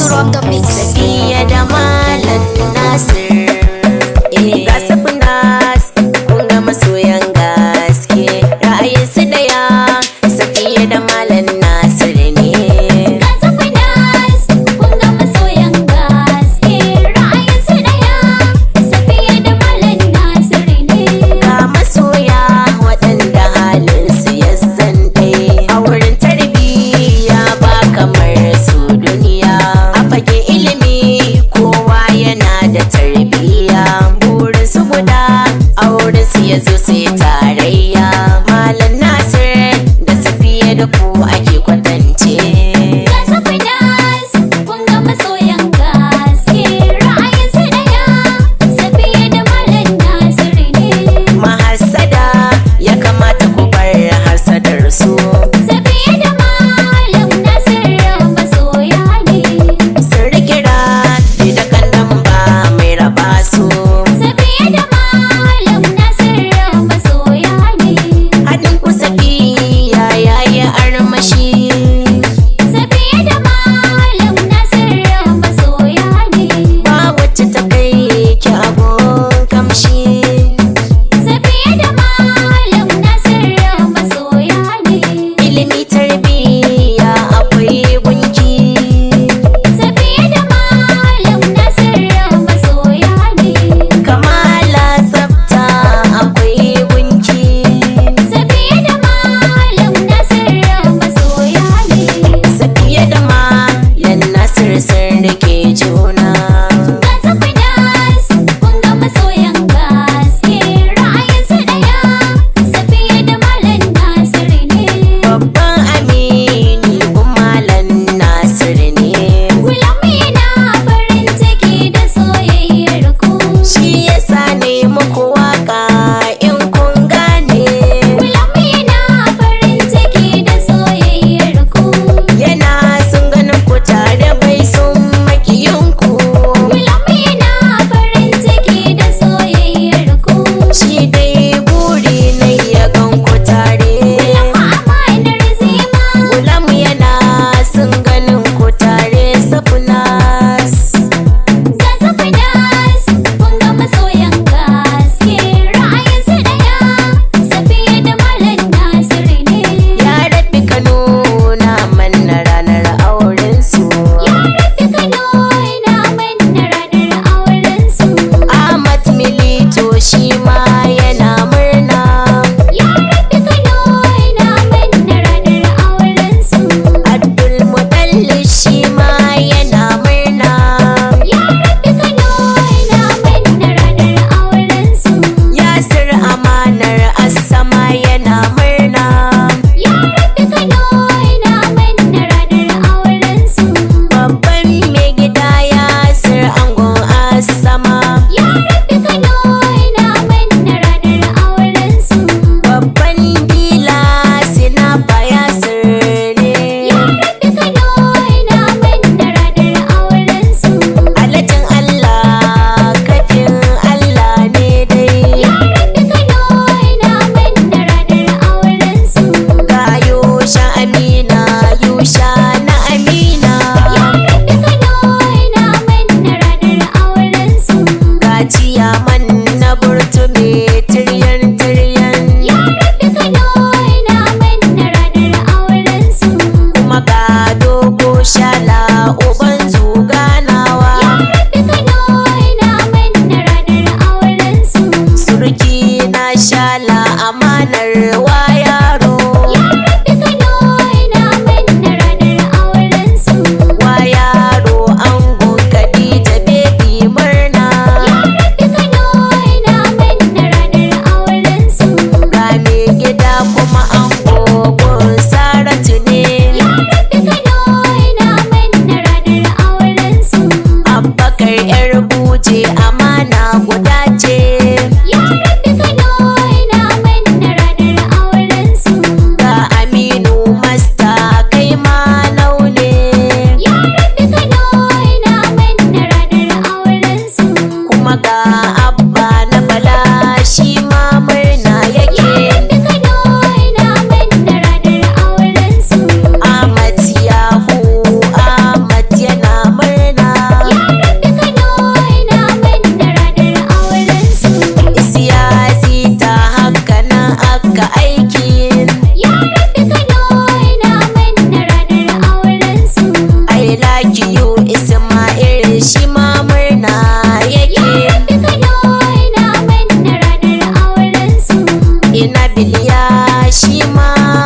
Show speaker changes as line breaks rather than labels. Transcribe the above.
Drop the mix.
Safiya da Malam Nasir. Ga Safinas kun ga masoyan gaske, ra'ayinsu daya. Safiya da Malam Nasir ne.
Ga Safinas kun ga masoyan gaske, ra'ayinsu daya. Safiya da Malam Nasir ne.
Ga masoya waɗanda halinsu ya zante, a wurin tarbiyya ba kamar su duniya. A fage ilimi kowa yana da tarbiyya, burin su guda auren su ya zo sai tarayya. Malam Nasir da Safiya da ku ake kwatance.
Ga Safinas kun ga masoyan gaske, ra'ayinsu daya. Safiya da Malam Nasir ne.
Mahassada ya kamata ku bar hasadar su.
Safiya da Malam Nasir masoya ne.
Sun rikira da kallon ba mai raba su.
Safiya da Malam Nasir masoya ne.
Haɗin ku Safiya yayi armashi.
Safiya da Malam Nasir masoya ne.
Ba wacce ta kai ki abun kamshi.
Safiya da Malam Nasir masoya ne.
Ilimi tarbiyya akwai gunki.
Safiya da Malam Nasir masoya ne.
Kamala tsafta akwai gunki.
Safiya da Malam Nasir masoya ne.
Safiya da Malam Nasir sun rike juna.
Ga Safinas kun ga masoyan gaske, ra'ayinsu daya. Safiya da Malam Nasir ne.
Babban amini gun Malam Nasir ne.
Gulam yana farin ciki da soyayyar ku.
Shi yasa ne muku waka in kun gane.
Gulam yana farin ciki da soyayyar ku.
Yana sun ganin ku tare bai sun makiyinku.
Gulam yana farin ciki da soyayyar ku.
Shi dai buri na ya gan ku tare.
Gulam amanar zima.
Gulam yana sun ganin ku tare. Safinas
Ga Safinas kun ga masoyan gaske, ra'ayinsu daya. Safiya da Malam Nasir ne.
ya rabi ka nuna mana ranar aurensu.
Ya rafi Kano ina manna ranar aurensu.
Ahmad Milito shi ma yana murna.
Ya rafi Kano ina manna ranar aurensu.
Abdul Mudallis shi ma yana murna.
Ya rafi Kano ina manna ranar aurensu.
Yasir amanar Assama yana murna.
Ya rafi Kano ina manna ranar aurensu.
Babban mai gida Yasir angon Assama.
Ya rafi Kano ina manna ranar aurensu.
Babban dila Sinafa Yasir ne.
Ya rafi Kano ina manna ranar aurensu.
Alhajin Allah kafin Allah ne dai.
Ya rafi Kano ina manna ranar aurensu.
Ga Yusha Amina Yusha na Amina.
Ya rafi Kano ina manna ranar aurensu.
Ga ciyaman na burtume tiryan tiryan.
Ya rafi Kano ina manna ranar aurensu.
Kuma ga dogo shala uban zuganawa.
Ya rafi Kano ina manna ranar aurensu.
Surki na shala amanar wa yaro.
Ya rafi Kano ina manna ranar aurensu.
Wa yaro angon Khadija baby murna.
Ya rafi Kano ina manna ranar aurensu.
Ga me gida kuma angon Saratu ne.
Ya rafi Kano ina manna ranar aurensu.
Abbakar yar buje amana guda ce.
Ya rafi Kano ina manna ranar
shi ma